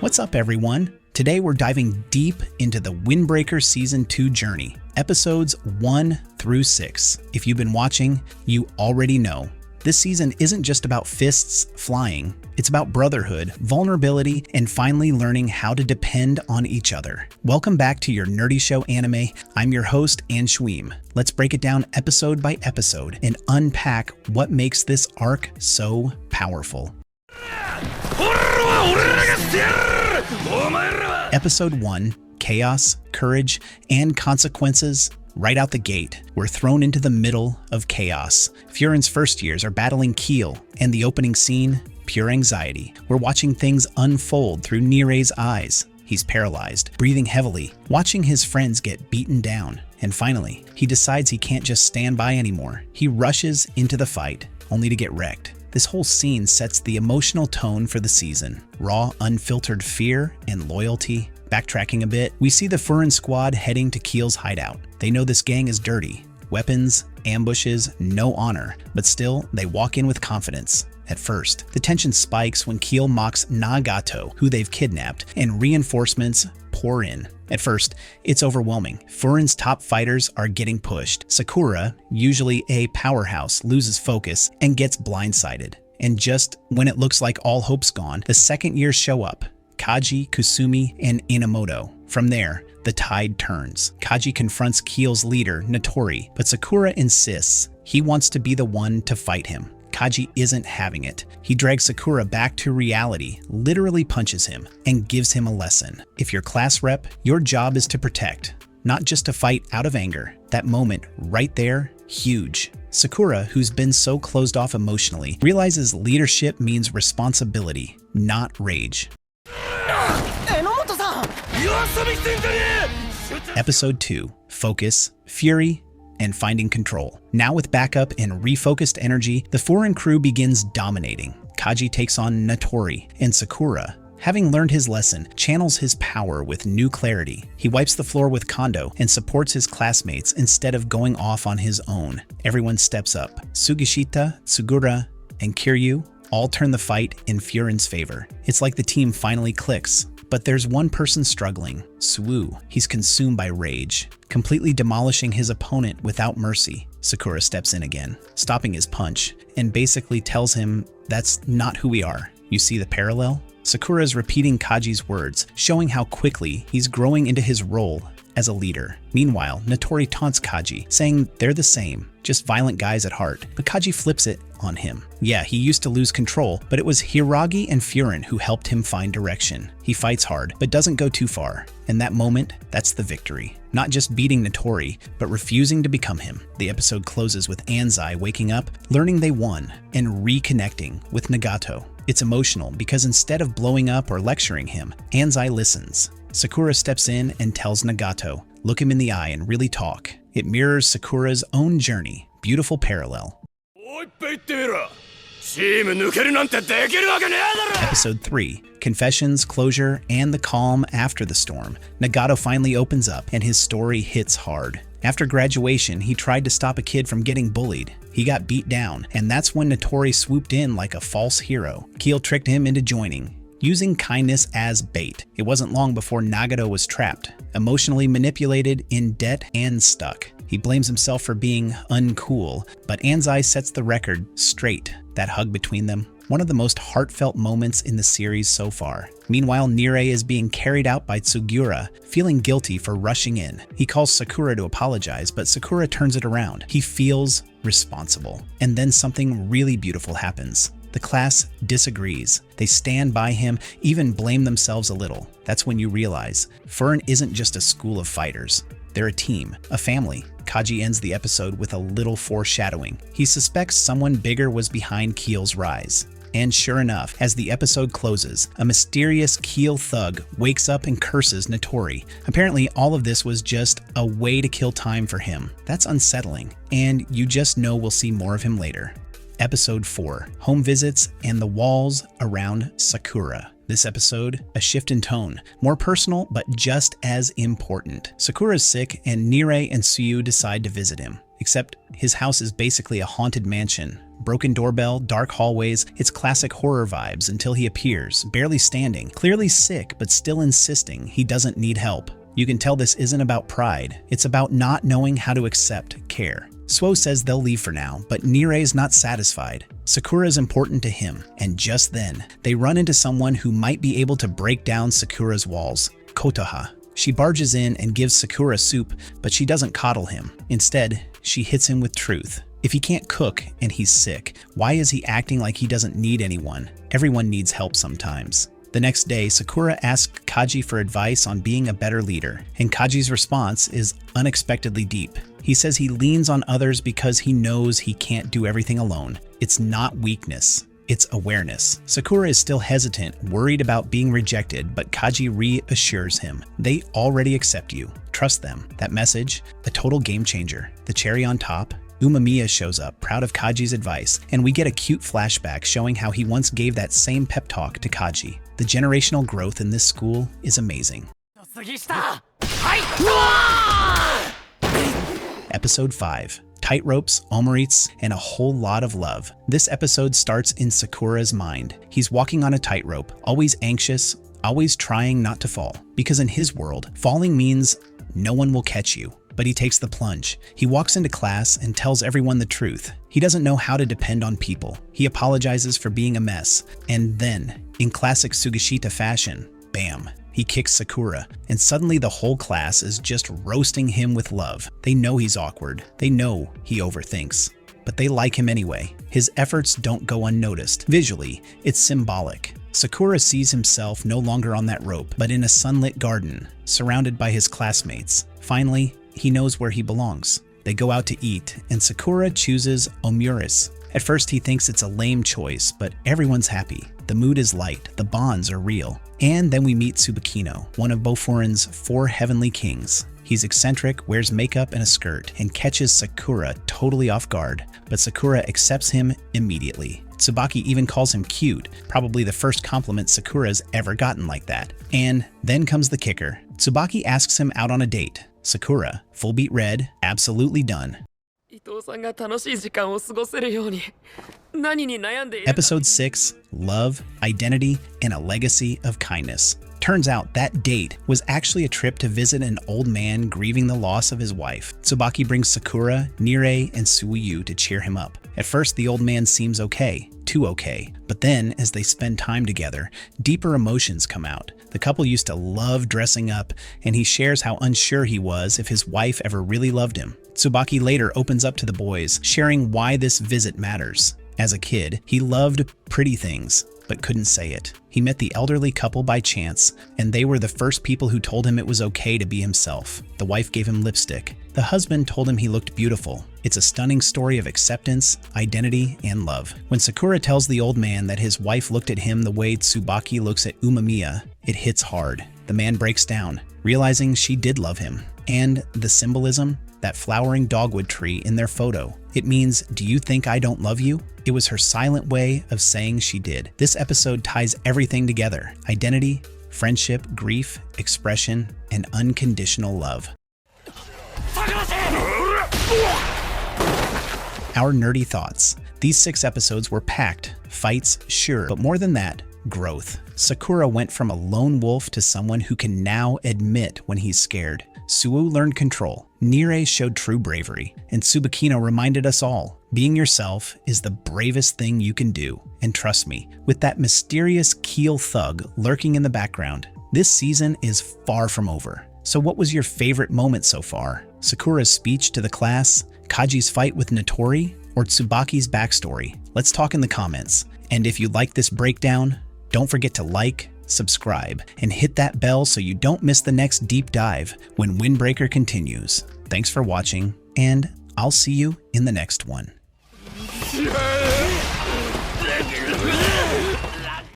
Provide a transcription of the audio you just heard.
What's up, everyone? Today we're diving deep into the Windbreaker Season 2 journey, episodes 1 through 6. If you've been watching, you already know. This season isn't just about fists flying, it's about brotherhood, vulnerability, and finally learning how to depend on each other. Welcome back to your Nerdy Show Anime. I'm your host, Ann Schweem. Let's break it down episode by episode and unpack what makes this arc so powerful. Episode 1, Chaos, Courage, and Consequences. Right out the gate, we're thrown into the middle of chaos. Furin's first years are battling Keel, and the opening scene, pure anxiety. We're watching things unfold through Nirei's eyes. He's paralyzed, breathing heavily, watching his friends get beaten down. And finally, he decides he can't just stand by anymore. He rushes into the fight, only to get wrecked. This whole scene sets the emotional tone for the season. Raw, unfiltered fear and loyalty. Backtracking a bit, we see the Furin squad heading to Keel's hideout. They know this gang is dirty. Weapons, ambushes, no honor. But still, they walk in with confidence. At first, the tension spikes when Keel mocks Nagato, who they've kidnapped, and reinforcements pour in. At first, it's overwhelming. Furin's top fighters are getting pushed. Sakura, usually a powerhouse, loses focus and gets blindsided. And just when it looks like all hope's gone, the second years show up. Kaji, Kusumi, and Inamoto. From there, the tide turns. Kaji confronts Keel's leader, Natori, but Sakura insists he wants to be the one to fight him. Kaji isn't having it. He drags Sakura back to reality, literally punches him, and gives him a lesson. If you're class rep, your job is to protect, not just to fight out of anger. That moment right there, huge. Sakura, who's been so closed off emotionally, realizes leadership means responsibility, not rage. Episode 2, Focus, Fury, and Finding Control. Now with backup and refocused energy, the Furin crew begins dominating. Kaji takes on Natori, and Sakura, having learned his lesson, channels his power with new clarity. He wipes the floor with Kondo and supports his classmates instead of going off on his own. Everyone steps up. Sugishita, Tsugura, and Kiryu all turn the fight in Furin's favor. It's like the team finally clicks. But there's one person struggling, Suwu. He's consumed by rage, completely demolishing his opponent without mercy. Sakura steps in again, stopping his punch, and basically tells him that's not who we are. You see the parallel? Sakura is repeating Kaji's words, showing how quickly he's growing into his role as a leader. Meanwhile, Natori taunts Kaji, saying they're the same, just violent guys at heart. But Kaji flips it on him. Yeah, he used to lose control, but it was Hiragi and Furin who helped him find direction. He fights hard, but doesn't go too far. In that moment, that's the victory. Not just beating Natori, but refusing to become him. The episode closes with Anzai waking up, learning they won, and reconnecting with Nagato. It's emotional because instead of blowing up or lecturing him, Anzai listens. Sakura steps in and tells Nagato, look him in the eye and really talk. It mirrors Sakura's own journey. Beautiful parallel. Episode 3, Confessions, Closure, and the Calm After the Storm. Nagato finally opens up and his story hits hard. After graduation, he tried to stop a kid from getting bullied. He got beat down, and that's when Natori swooped in like a false hero. Keel tricked him into joining, using kindness as bait. It wasn't long before Nagato was trapped, emotionally manipulated, in debt, and stuck. He blames himself for being uncool, but Anzai sets the record straight. That hug between them, one of the most heartfelt moments in the series so far. Meanwhile, Nirei is being carried out by Tsugura, feeling guilty for rushing in. He calls Sakura to apologize, but Sakura turns it around. He feels responsible. And then something really beautiful happens. The class disagrees. They stand by him, even blame themselves a little. That's when you realize Furin isn't just a school of fighters. They're a team, a family. Kaji ends the episode with a little foreshadowing. He suspects someone bigger was behind Keel's rise. And sure enough, as the episode closes, a mysterious Keel thug wakes up and curses Natori. Apparently, all of this was just a way to kill time for him. That's unsettling, and you just know we'll see more of him later. Episode 4, Home Visits and the Walls Around Sakura. This episode, a shift in tone, more personal but just as important. Sakura's sick and Nirei and Suyu decide to visit him. except his house is basically a haunted mansion. Broken doorbell, dark hallways, it's classic horror vibes until he appears, barely standing, clearly sick but still insisting he doesn't need help. You can tell this isn't about pride, it's about not knowing how to accept care. Suo says they'll leave for now, but Nirei's not satisfied. Sakura is important to him, and just then, they run into someone who might be able to break down Sakura's walls, Kotoha. She barges in and gives Sakura soup, but she doesn't coddle him. Instead, she hits him with truth. If he can't cook and he's sick, why is he acting like he doesn't need anyone? Everyone needs help sometimes. The next day, Sakura asks Kaji for advice on being a better leader, and Kaji's response is unexpectedly deep. He says he leans on others because he knows he can't do everything alone. It's not weakness, it's awareness. Sakura is still hesitant, worried about being rejected, but Kaji reassures him. They already accept you. Trust them. That message, a total game changer. The cherry on top, Umamiya shows up, proud of Kaji's advice, and we get a cute flashback showing how he once gave that same pep talk to Kaji. The generational growth in this school is amazing. Episode 5. Tightropes, omurites, and a whole lot of love. This episode starts in Sakura's mind. He's walking on a tightrope, always anxious, always trying not to fall. Because in his world, falling means no one will catch you. But he takes the plunge. He walks into class and tells everyone the truth. He doesn't know how to depend on people. He apologizes for being a mess. And then, in classic Sugishita fashion, bam, he kicks Sakura. And suddenly the whole class is just roasting him with love. They know he's awkward. They know he overthinks. But they like him anyway. His efforts don't go unnoticed. Visually, it's symbolic. Sakura sees himself no longer on that rope, but in a sunlit garden, surrounded by his classmates. Finally, he knows where he belongs. They go out to eat, and Sakura chooses omuris. At first he thinks it's a lame choice, but everyone's happy. The mood is light, the bonds are real. And then we meet Tsubakino, one of Bofurin's 4 heavenly kings. He's eccentric, wears makeup and a skirt, and catches Sakura totally off guard. But Sakura accepts him immediately. Tsubaki even calls him cute, probably the first compliment Sakura's ever gotten like that. And then comes the kicker. Tsubaki asks him out on a date. Sakura, full beat red, absolutely done. Episode 6, Love, Identity, and a Legacy of Kindness. Turns out that date was actually a trip to visit an old man grieving the loss of his wife. Tsubaki brings Sakura, Nirei, and Suiyu to cheer him up. At first, the old man seems okay, too okay. But then, as they spend time together, deeper emotions come out. The couple used to love dressing up, and he shares how unsure he was if his wife ever really loved him. Tsubaki later opens up to the boys, sharing why this visit matters. As a kid, he loved pretty things, but couldn't say it. He met the elderly couple by chance, and they were the first people who told him it was okay to be himself. The wife gave him lipstick. The husband told him he looked beautiful. It's a stunning story of acceptance, identity, and love. When Sakura tells the old man that his wife looked at him the way Tsubaki looks at Umamiya, it hits hard. The man breaks down, realizing she did love him. And the symbolism? That flowering dogwood tree in their photo. It means, do you think I don't love you? It was her silent way of saying she did. This episode ties everything together. Identity, friendship, grief, expression, and unconditional love. Our nerdy thoughts. These 6 episodes were packed. Fights, sure, but more than that, growth. Sakura went from a lone wolf to someone who can now admit when he's scared. Suo learned control. Nirei showed true bravery. And Tsubakino reminded us all, being yourself is the bravest thing you can do. And trust me, with that mysterious keel thug lurking in the background, this season is far from over. So what was your favorite moment so far? Sakura's speech to the class, Kaji's fight with Notori, or Tsubaki's backstory? Let's talk in the comments. And if you like this breakdown, don't forget to like, subscribe, and hit that bell so you don't miss the next deep dive when Windbreaker continues. Thanks for watching, and I'll see you in the next one.